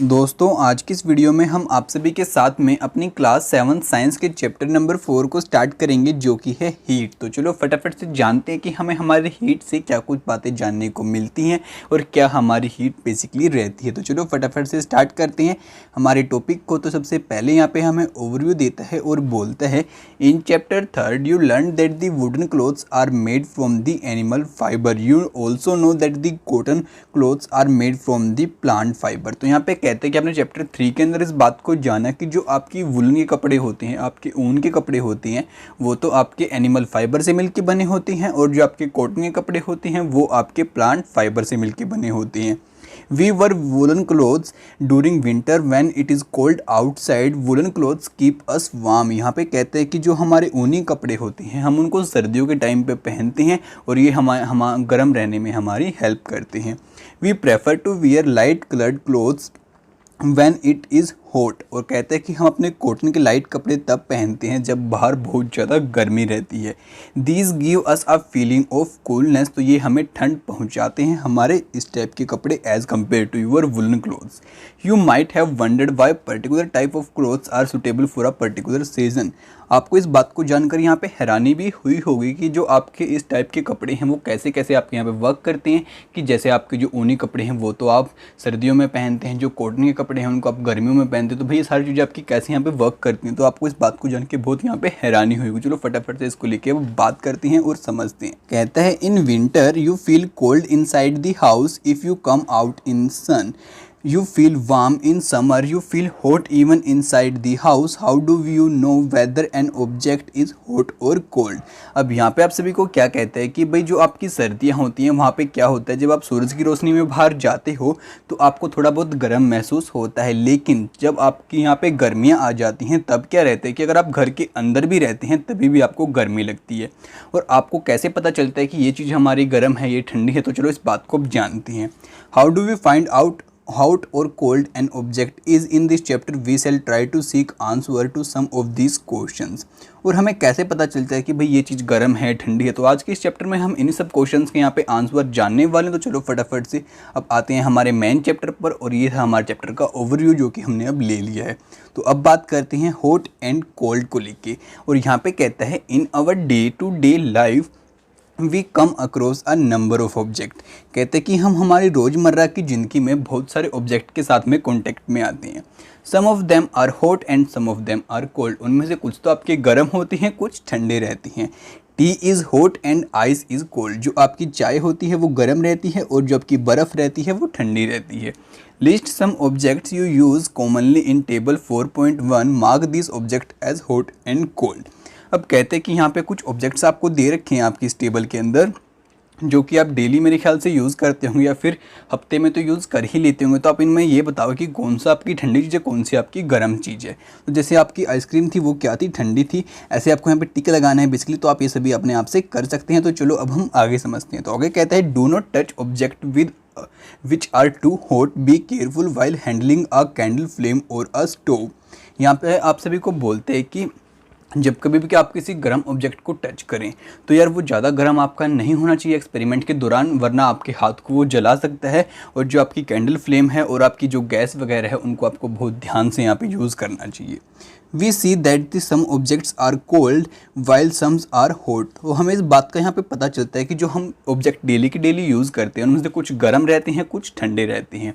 दोस्तों आज की इस वीडियो में हम आप सभी के साथ में अपनी क्लास 7 साइंस के चैप्टर नंबर 4 को स्टार्ट करेंगे जो कि है हीट। तो चलो फटाफट से जानते हैं कि हमें हमारे हीट से क्या कुछ बातें जानने को मिलती हैं और क्या हमारी हीट बेसिकली रहती है। तो चलो फटाफट से स्टार्ट करते हैं हमारे टॉपिक को। तो सबसे पहले यहाँ पे हमें ओवरव्यू देता है और बोलता है in chapter 3 you learn that the wooden clothes are made from the animal fibre. You also know that the cotton clothes are made from the plant fibre. तो यहाँ पे कहते हैं कि आपने चैप्टर 3 के अंदर इस बात को जाना कि जो आपकी वुलन के कपड़े होते हैं, आपके ऊन के कपड़े होते हैं, वो तो आपके एनिमल फाइबर से मिलके बने होते हैं और जो आपके कॉटन के कपड़े होते हैं वो आपके प्लांट फाइबर से मिलके बने होते हैं। We wear woolen clothes during winter when it is cold outside. Woolen clothes keep us warm. यहाँ पे कहते हैं कि जो हमारे ऊनी कपड़े होते हैं हम उनको सर्दियों के टाइम पे पहनते हैं और ये हम गर्म रहने में हमारी हेल्प करते हैं। We prefer to wear light colored clothes when it is hot, और कहते हैं कि हम अपने कॉटन के लाइट कपड़े तब पहनते हैं जब बाहर बहुत ज़्यादा गर्मी रहती है। These give us a feeling of coolness, तो ये हमें ठंड पहुंचाते हैं हमारे इस टाइप के कपड़े as compare to your woollen clothes. You might have wondered why particular type of clothes are suitable for a particular season. आपको इस बात को जानकर यहाँ पे हैरानी भी हुई होगी कि जो आपके इस टाइप के कपड़े हैं वो कैसे कैसे आपके यहाँ पे वर्क करते हैं। कि जैसे आपके जो ऊनी कपड़े हैं वो तो आप सर्दियों में पहनते हैं, जो कॉटन के कपड़े हैं उनको आप गर्मियों में पहनते हैं। तो भाई ये सारी चीज़ें आपकी कैसे यहाँ पे वर्क करती हैं, तो आपको इस बात को जान के बहुत यहाँ पे हैरानी हुई। चलो फटाफट से इसको लेके अब बात करते हैं और समझते हैं। कहता है in winter you feel cold inside the house if you come out in sun. You feel warm in summer, you feel hot even inside the house. How do you know whether an object is hot or cold? अब यहाँ पे आप सभी को क्या कहता है कि भाई जो आपकी सर्दियाँ होती हैं वहाँ पे क्या होता है, जब आप सूरज की रोशनी में बाहर जाते हो तो आपको थोड़ा बहुत गर्म महसूस होता है, लेकिन जब आपकी यहाँ पे गर्मियाँ आ जाती हैं तब क्या रहता है कि अगर आप घर के अंदर भी रहते हैं तभी भी आपको गर्मी लगती है। और आपको कैसे पता चलता है कि ये चीज़ हमारी गर्म है, ये ठंडी है? तो चलो इस बात को अब जानते हैं। How do we find out hot or cold an object is? in this chapter we shall try to seek answer to some of these questions। और हमें कैसे पता चलता है कि भाई ये चीज़ गर्म है ठंडी है? तो आज के इस चैप्टर में हम इन्हीं सब क्वेश्चंस के यहाँ पे आंसर जानने वाले हैं। तो चलो फटाफट से अब आते हैं हमारे मेन चैप्टर पर, और ये था हमारे चैप्टर का ओवरव्यू जो कि हमने अब ले लिया है। तो अब बात करते हैं हॉट एंड कोल्ड को लेके, और यहाँ पे कहता है in our day to day life we come across a number of object. कहते हैं कि हम हमारी रोज़मर्रा की ज़िंदगी में बहुत सारे ऑब्जेक्ट के साथ में कॉन्टेक्ट में आते हैं। Some of them are hot and some of them are cold. उनमें से कुछ तो आपके गर्म होती हैं, कुछ ठंडे रहती हैं। T is hot and ice is cold. जो आपकी चाय होती है वो गर्म रहती है और जो आपकी बर्फ़ रहती है वो ठंडी रहती है। List some objects you use commonly in table 4.1, mark this object as hot and cold. अब कहते हैं कि यहाँ पे कुछ ऑब्जेक्ट्स आपको दे रखे हैं आपकी इस टेबल के अंदर जो कि आप डेली मेरे ख्याल से यूज़ करते होंगे या फिर हफ्ते में तो यूज़ कर ही लेते होंगे। तो आप इनमें ये बताओ कि कौन सा आपकी ठंडी चीज़ है, कौन सी आपकी गर्म चीज़ है। तो जैसे आपकी आइसक्रीम थी वो क्या थी, ठंडी थी। ऐसे आपको यहाँ पे टिक लगाना है बेसिकली, तो आप ये सभी अपने आप से कर सकते हैं। तो चलो अब हम आगे समझते हैं। तो आगे कहता है do not touch object with which are too hot, be careful while handling a candle flame और अ स्टोव। यहाँ पे आप सभी को बोलते हैं कि जब कभी भी कि आप किसी गर्म ऑब्जेक्ट को टच करें तो यार वो ज़्यादा गर्म आपका नहीं होना चाहिए एक्सपेरिमेंट के दौरान, वरना आपके हाथ को वो जला सकता है। और जो आपकी कैंडल फ्लेम है और आपकी जो गैस वगैरह है उनको आपको बहुत ध्यान से यहाँ पे यूज़ करना चाहिए। We see that the some objects are cold while somes are hot. तो हमें इस बात का यहाँ पे पता चलता है कि जो हम ऑब्जेक्ट डेली की डेली यूज़ करते हैं उनमें से कुछ गर्म रहते हैं, कुछ ठंडे रहते हैं।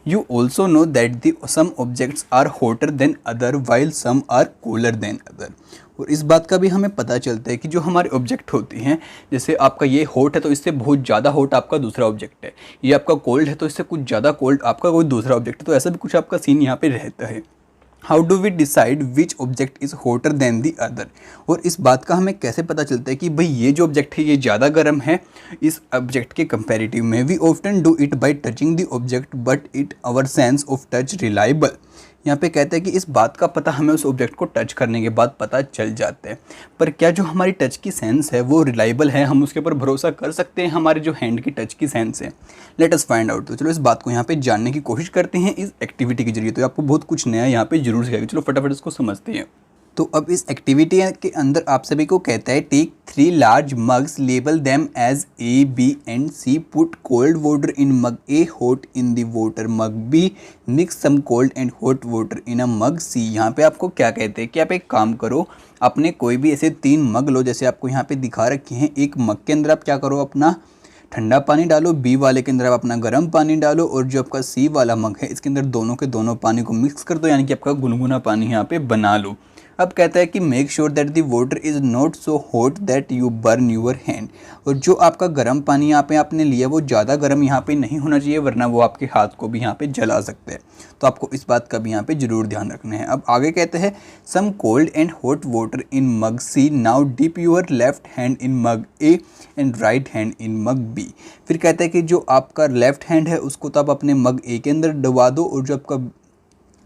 You also know that the some objects are hotter than other while some are cooler than other. और इस बात का भी हमें पता चलता है कि जो हमारे ऑब्जेक्ट होते हैं, जैसे आपका ये हॉट है तो इससे बहुत ज़्यादा हॉट आपका दूसरा ऑब्जेक्ट है, ये आपका कोल्ड है तो इससे कुछ ज़्यादा कोल्ड आपका कोई दूसरा ऑब्जेक्ट है। तो ऐसा भी कुछ आपका सीन यहाँ पे रहता है। How do we decide which object is hotter than the other. और इस बात का हमें कैसे पता चलता है कि भाई ये जो ऑब्जेक्ट है ये ज़्यादा गर्म है इस ऑब्जेक्ट के कंपैरेटिव में। We often do it by touching the object but it our sense of touch reliable. यहाँ पे कहता है कि इस बात का पता हमें उस ऑब्जेक्ट को टच करने के बाद पता चल जाता है, पर क्या जो हमारी टच की सेंस है वो रिलायबल है, हम उसके ऊपर भरोसा कर सकते हैं हमारे जो हैंड की टच की सेंस है? Let us find out. तो चलो इस बात को यहाँ पे जानने की कोशिश करते हैं इस एक्टिविटी के जरिए। तो आपको बहुत कुछ नया यहाँ पे जरूर सिखाएगा। चलो फटाफट इसको समझते हैं। तो अब इस एक्टिविटी के अंदर आप सभी को कहता है take 3 large mugs, label them as A, B and C, put cold water in mug A, hot in the water mug B, mix some cold and hot water in a mug C. यहाँ पे आपको क्या कहते हैं कि आप एक काम करो, अपने कोई भी ऐसे 3 मग लो, जैसे आपको यहाँ पे दिखा रखे हैं। एक मग के अंदर आप क्या करो, अपना ठंडा पानी डालो, बी वाले के अंदर आप अपना गर्म पानी डालो, और जो आपका सी वाला मग है इसके अंदर दोनों के दोनों पानी को मिक्स कर दो, यानी कि आपका गुनगुना पानी यहाँ पे बना लो। अब कहता है कि make sure that the water is not so hot that you burn your hand, और जो आपका गर्म पानी यहाँ पे आपने लिया वो ज़्यादा गर्म यहाँ पे नहीं होना चाहिए, वरना वो आपके हाथ को भी यहाँ पे जला सकते हैं। तो आपको इस बात का भी यहाँ पे ज़रूर ध्यान रखना है। अब आगे कहते हैं some cold and hot water in mug C, now dip your left hand in mug A and right hand in mug B. फिर कहता है कि जो आपका लेफ्ट हैंड है उसको तो आप अपने मग ए के अंदर डुबा दो, और जो आपका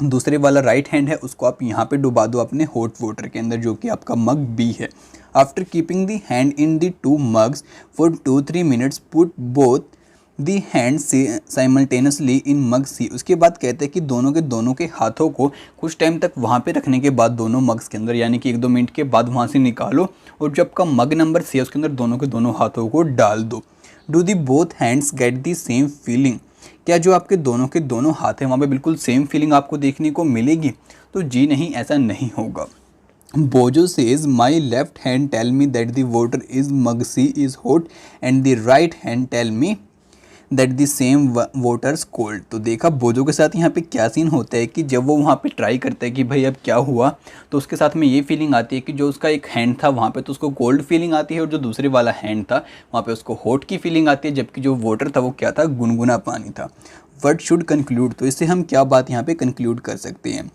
दूसरे वाला राइट हैंड है उसको आप यहाँ पे डुबा दो अपने हॉट वाटर के अंदर, जो कि आपका मग बी है। After keeping the hand in the 2 mugs for 2-3 minutes, put both the hand simultaneously in mug C. उसके बाद कहते हैं कि दोनों के हाथों को कुछ टाइम तक वहाँ पे रखने के बाद दोनों मग्स के अंदर, यानी कि 1-2 मिनट के बाद वहाँ से निकालो, और जो आपका मग नंबर सी है उसके अंदर दोनों के दोनों हाथों को डाल दो। Do the both hands get the same feeling, क्या जो आपके दोनों के दोनों हाथ हैं वहाँ पे बिल्कुल सेम फीलिंग आपको देखने को मिलेगी? तो जी नहीं, ऐसा नहीं होगा। Boojho says my left hand tell me that the water is mug C is hot and the right hand tell me that the same water's cold. तो देखा बोजो के साथ यहाँ पे क्या सीन होता है कि जब वो वहाँ पे ट्राई करता है कि भाई अब क्या हुआ, तो उसके साथ में ये फीलिंग आती है कि जो उसका एक हैंड था वहाँ पे तो उसको कोल्ड फीलिंग आती है, और जो दूसरे वाला हैंड था वहाँ पे उसको हॉट की फीलिंग आती है, जबकि जो वाटर था वो क्या था, गुनगुना पानी था। व्हाट शुड कंक्लूड, तो इससे हम क्या बात यहाँ पे कंक्लूड कर सकते हैं?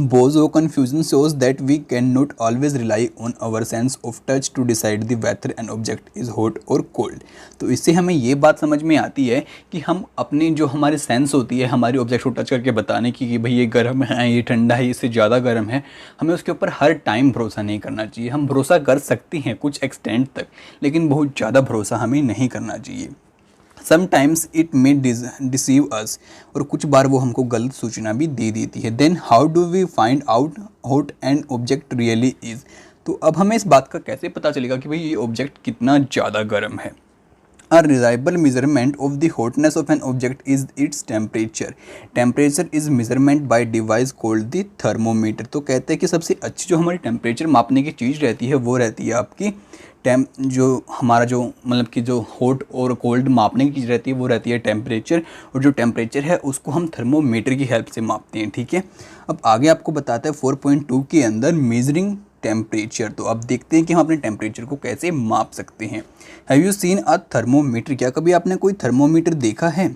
Bozo confusion shows that we cannot always rely on our sense of touch to decide the whether an object is hot or cold। तो इससे हमें ये बात समझ में आती है कि हम अपने जो हमारे सेंस होती है हमारी ऑब्जेक्ट को टच करके बताने की कि भाई ये गर्म है, ये ठंडा है, इससे ज़्यादा गर्म है, हमें उसके ऊपर हर टाइम भरोसा नहीं करना चाहिए। हम भरोसा कर सकते हैं कुछ एक्सटेंट तक, लेकिन बहुत ज़्यादा भरोसा हमें नहीं करना चाहिए। समटाइम्स इट मे डिसीव अस, और कुछ बार वो हमको गलत सूचना भी दे देती है। Then how do we find out hot an object really is, तो अब हमें इस बात का कैसे पता चलेगा कि भाई ये ऑब्जेक्ट कितना ज़्यादा गर्म है? A reliable measurement of the hotness of an object is its temperature. Temperature is measurement by device called the thermometer। तो कहते हैं कि सबसे अच्छी जो हमारी टेम्परेचर मापने की चीज़ रहती है वो रहती है आपकी जो हमारा जो मतलब कि जो हॉट और कोल्ड मापने की चीज़ रहती है वो रहती है टेम्परेचर, और जो टेम्परेचर है उसको हम थर्मोमीटर की हेल्प से मापते हैं। ठीक है, अब आगे आपको बताता है 4.2 के अंदर मेजरिंग टेम्परेचर। तो अब देखते हैं कि हम अपने टेम्परेचर को कैसे माप सकते हैं। Have you seen a thermometer, क्या कभी आपने कोई थर्मोमीटर देखा है?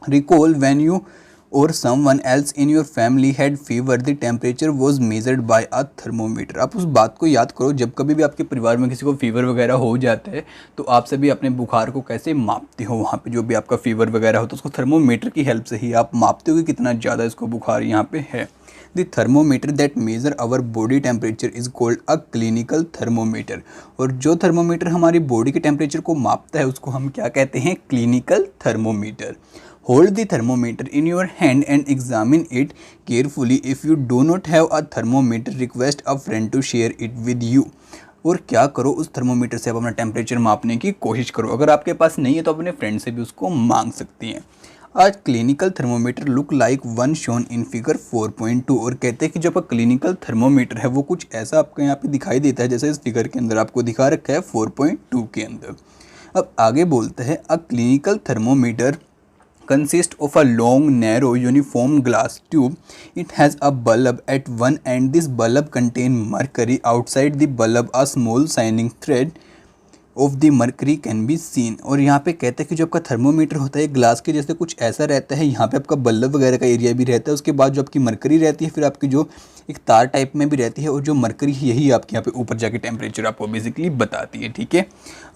रिकॉल व्हेन यू और someone else in your family had fever the temperature was measured by a thermometer. आप उस बात को याद करो, जब कभी भी आपके परिवार में किसी को फीवर वगैरह हो जाता है तो आप सभी अपने बुखार को कैसे मापते हो? वहाँ पे जो भी आपका फीवर वगैरह हो तो उसको थर्मोमीटर की हेल्प से ही आप मापते हो कि कितना ज़्यादा इसको बुखार यहाँ पे है। The thermometer that measure our body temperature is called a clinical thermometer. और जो थर्मोमीटर हमारी बॉडी के टेम्परेचर को मापता है उसको हम क्या कहते हैं? Clinical thermometer. Hold the thermometer in your hand and examine it carefully. If you do not have a thermometer, request a friend to share it with you। और क्या करो, उस थर्मोमीटर से आप अपना टेम्परेचर मापने की कोशिश करो। अगर आपके पास नहीं है तो अपने फ्रेंड से भी उसको मांग सकती हैं। आज clinical thermometer look like one shown in figure 4.2। और कहते हैं कि जो आपका क्लिनिकल थर्मोमीटर है वो कुछ ऐसा आपको यहाँ पे दिखाई देता है जैसे इस फिगर के अंदर आपको दिखा रखा है 4.2 के अंदर। अब आगे बोलते हैं अ clinical thermometer consist of a long narrow uniform glass tube. It has a bulb at one end. This bulb contain mercury. Outside the bulb a small shining thread of the mercury can be seen। और यहाँ पे कहते हैं कि जो आपका thermometer होता है ग्लास के जैसे कुछ ऐसा रहता है, यहाँ पे आपका बल्ब वगैरह का एरिया भी रहता है, उसके बाद जो आपकी मरकरी रहती है फिर आपकी जो एक तार टाइप में भी रहती है, और जो मरकरी यही आपके यहाँ पे ऊपर जाके टेम्परेचर आपको बेसिकली बताती है। ठीक है,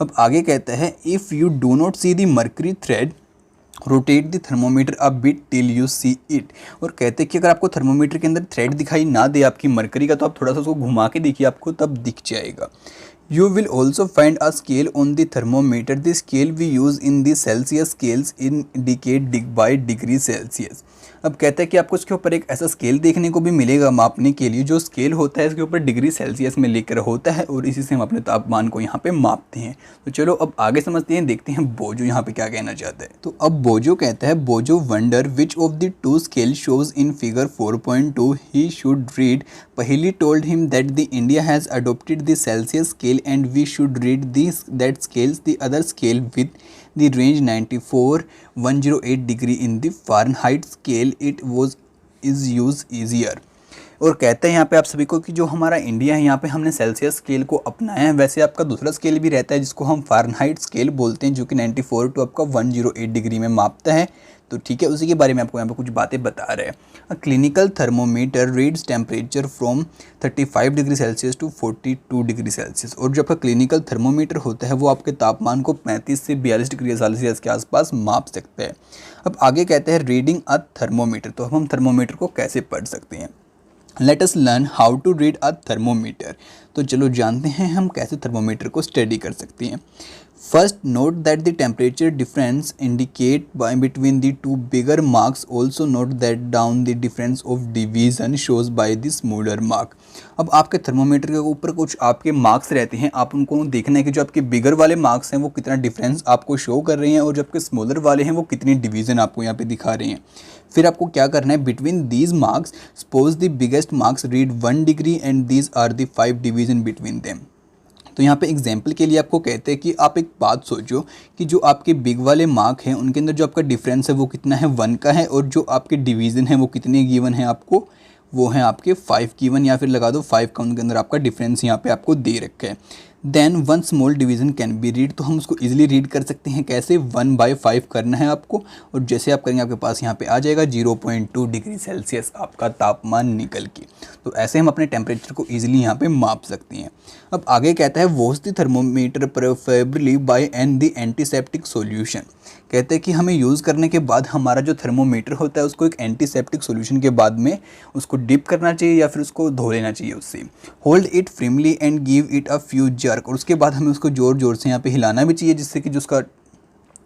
अब आगे कहता है if you do not see the mercury thread rotate the thermometer a bit till you see it. और कहते हैं कि अगर आपको थर्मोमीटर के अंदर थ्रेड दिखाई ना दे आपकी मरकरी का तो आप थोड़ा सा उसको घुमा के देखिए, आपको तब दिख जाएगा। You will also find a scale on the thermometer. The scale we use in the Celsius scales indicate by degree Celsius. अब कहता है कि आपको इसके ऊपर एक ऐसा स्केल देखने को भी मिलेगा मापने के लिए, जो स्केल होता है इसके ऊपर डिग्री सेल्सियस में लेकर होता है और इसी से हम अपने तापमान को यहाँ पे मापते हैं। तो चलो अब आगे समझते हैं, देखते हैं बोजो यहाँ पे क्या कहना चाहता है। तो अब बोजो कहता है, Boojho wonder which of the two scale shows in figure 4.2 he should read. Paheli told him that the India has adopted the Celsius scale and we should read this that scales the other scale with the range 94-108 degree in the Fahrenheit scale it was is use easier। और कहते हैं यहाँ पे आप सभी को कि जो हमारा इंडिया है यहाँ पे हमने सेल्सियस स्केल को अपनाया है। वैसे आपका दूसरा स्केल भी रहता है जिसको हम फ़ारेनहाइट स्केल बोलते हैं, जो कि 94 टू आपका 108 डिग्री में मापता है। तो ठीक है, उसी के बारे में आपको यहाँ पे कुछ बातें बता रहे हैं। Clinical thermometer reads temperature from 35 degree Celsius to 42 degree Celsius. और जो आपका क्लिनिकल थर्मोमीटर होता है वो आपके तापमान को 35 से 42 डिग्री सेल्सियस के आसपास माप सकता है। अब आगे कहते हैं रीडिंग अ थर्मोमीटर। तो अब हम थर्मोमीटर को कैसे पढ़ सकते हैं। Let us learn how to read a thermometer. तो चलो जानते हैं हम कैसे थर्मोमीटर को स्टडी कर सकते हैं। First note that the temperature difference indicate bye between the two bigger marks. Also note that down the difference of division shows by the smaller mark. अब आपके थर्मोमीटर के ऊपर कुछ आपके मार्क्स रहते हैं, आप उनको देखना है कि जो आपके बिगर वाले मार्क्स हैं वो कितना डिफरेंस आपको शो कर रहे हैं और जो आपके स्मॉलर वाले हैं वो कितनी डिवीजन आपको यहाँ पे दिखा रहे हैं। फिर आपको क्या करना है, between these marks suppose the biggest marks read 1 degree and these are the 5 division between them. तो यहाँ पे एग्जाम्पल के लिए आपको कहते हैं कि आप एक बात सोचो कि जो आपके बिग वाले मार्क हैं उनके अंदर जो आपका डिफरेंस है वो कितना है, 1 का है, और जो आपके डिवीज़न है वो कितने गिवन है आपको, वो है आपके 5 गिवन, या फिर लगा दो 5 का उनके अंदर आपका डिफरेंस यहाँ पे आपको दे रखा है। Then 1 small division can be read. तो हम उसको इजीली रीड कर सकते हैं कैसे, 1/5 करना है आपको, और जैसे आप करेंगे आपके पास यहाँ पे आ जाएगा 0.2 डिग्री सेल्सियस आपका तापमान निकल के। तो ऐसे हम अपने टेम्परेचर को ईजिली यहाँ पे माप सकते हैं। अब आगे कहता है wash the thermometer preferably by an the antiseptic solution. कहते हैं कि हमें यूज़ करने के बाद हमारा जो थर्मोमीटर होता है उसको एक एंटीसेप्टिक सॉल्यूशन के बाद में उसको डिप करना चाहिए या फिर उसको धो लेना चाहिए उससे। Hold it firmly and give it a few jerk. और उसके बाद हमें उसको ज़ोर ज़ोर से यहाँ पे हिलाना भी चाहिए जिससे कि जो उसका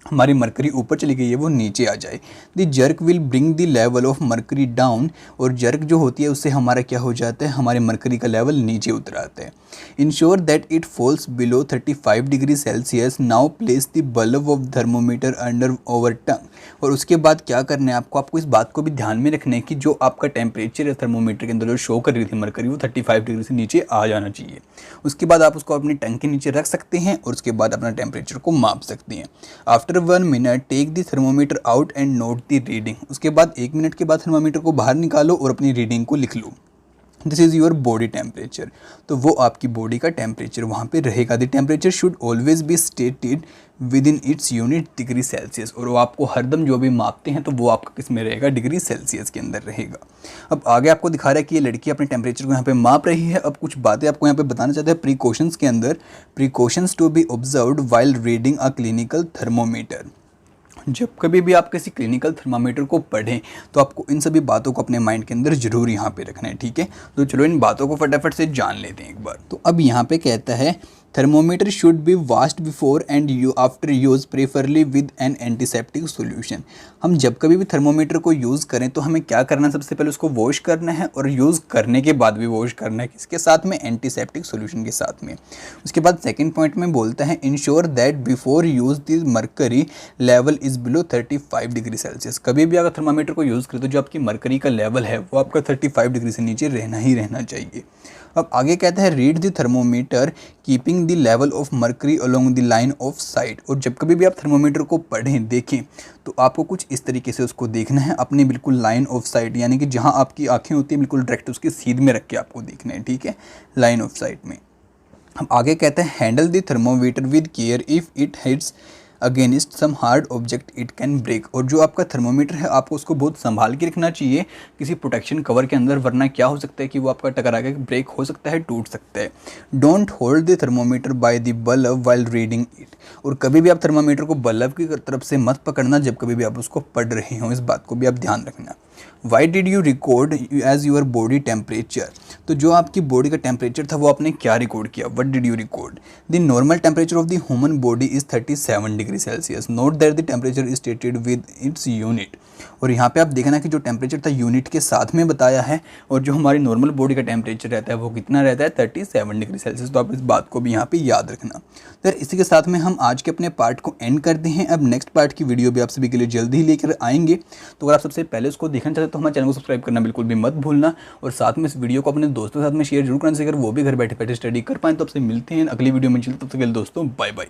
हमारी मरकरी ऊपर चली गई है वो नीचे आ जाए। The jerk will bring the level of mercury down. और जर्क जो होती है उससे हमारा क्या हो जाता है, हमारे मरकरी का लेवल नीचे उतर आता है। Ensure that it falls below 35 degree Celsius. Now place the bulb of thermometer under over tongue. और उसके बाद क्या करना है आपको इस बात को भी ध्यान में रखना है कि जो आपका टेम्परेचर है थर्मोमीटर के अंदर जो शो कर रही थी मरकरी वो 35 डिग्री से नीचे आ जाना चाहिए। उसके बाद आप उसको अपनी टंग के नीचे रख सकते हैं और उसके बाद अपना टेम्परेचर को माप सकते हैं। After 1 minute take the thermometer out and note the reading. उसके बाद 1 मिनट के बाद थर्मोमीटर को बाहर निकालो और अपनी रीडिंग को लिख लो। This is your body temperature. तो वो आपकी बॉडी का टेम्परेचर वहाँ पे रहेगा। The temperature should always be stated within its unit degree Celsius. और वो आपको हरदम जो भी मापते हैं तो वो आपका किस में रहेगा, डिग्री सेल्सियस के अंदर रहेगा। अब आगे आपको दिखा रहा है कि ये लड़की अपने टेम्परेचर को यहाँ पे माप रही है। अब कुछ बातें आपको यहाँ पे बताना चाहते हैं प्रिकॉशंस के अंदर। Precautions to be observed while reading a clinical thermometer. जब कभी भी आप किसी क्लिनिकल थर्मामीटर को पढ़ें तो आपको इन सभी बातों को अपने माइंड के अंदर जरूर यहाँ पे रखना है, ठीक है। तो चलो इन बातों को फटाफट से जान लेते हैं एक बार। तो अब यहाँ पे कहता है thermometer should be washed before and after use preferably with N antiseptic solution. हम जब कभी भी थर्मोमीटर को यूज़ करें तो हमें क्या करना है, सबसे पहले उसको वॉश करना है और यूज़ करने के बाद भी वॉश करना है। किसके साथ में, एंटीसेप्टिक सॉल्यूशन के साथ में। उसके बाद सेकंड पॉइंट में बोलता है ensure that before use the mercury level is below 35 degree Celsius. कभी भी अगर थर्मामीटर को यूज़ करें तो जो आपकी मरकरी का लेवल है वो आपका 35 डिग्री से नीचे रहना ही रहना चाहिए। अब आगे कहता है read the thermometer keeping the level of mercury along the line of site. और जब कभी भी आप थर्मोमीटर को पढ़ें देखें तो आपको कुछ इस तरीके से उसको देखना है, अपनी बिल्कुल लाइन ऑफ साइट, यानी कि जहां आपकी आंखें होती हैं बिल्कुल डायरेक्ट उसके सीध में रख के आपको देखना है, ठीक है, लाइन ऑफ साइट में। अब आगे कहते हैं handle the thermometer with care if it hits against some hard object it can break. और जो आपका थर्मोमीटर है आपको उसको बहुत संभाल के रखना चाहिए किसी प्रोटेक्शन कवर के अंदर, वरना क्या हो सकता है कि वो आपका टकरा के ब्रेक हो सकता है, टूट सकता है। Don't hold the thermometer by the bulb while reading it. और कभी भी आप थर्मोमीटर को बल्ब की तरफ से मत पकड़ना जब कभी भी आप उसको पढ़ रहे हो, इस बात को भी आप ध्यान रखना। Why did you record as your body temperature. तो जो आपकी बॉडी का टेम्परेचर था वो आपने क्या रिकॉर्ड किया, what did you record? The normal temperature of the human body is 37 degree Celsius, note that the temperature is stated with its unit. और यहाँ पे आप देखना कि जो टेम्परेचर था यूनिट के साथ में बताया है, और जो हमारी नॉर्मल बॉडी का टेम्परेचर रहता है वो कितना रहता है, 37 डिग्री सेल्सियस। तो आप इस बात को भी यहाँ पे याद रखना। तो इसी के साथ में हम आज के अपने पार्ट को एंड करते हैं। अब नेक्स्ट पार्ट की वीडियो भी आप सभी के लिए जल्दी ही लेकर आएंगे। तो अगर आप सबसे पहले उसको देखना चाहते हो तो हमारे चैनल को सब्सक्राइब करना बिल्कुल भी मत भूलना, और साथ में इस वीडियो को अपने दोस्तों के साथ में शेयर जरूर करना, अगर वो भी घर बैठे बैठे स्टडी कर पाएँ। तो आपसे मिलते हैं अगली वीडियो में। चलते तब तक के लिए दोस्तों, बाय बाय।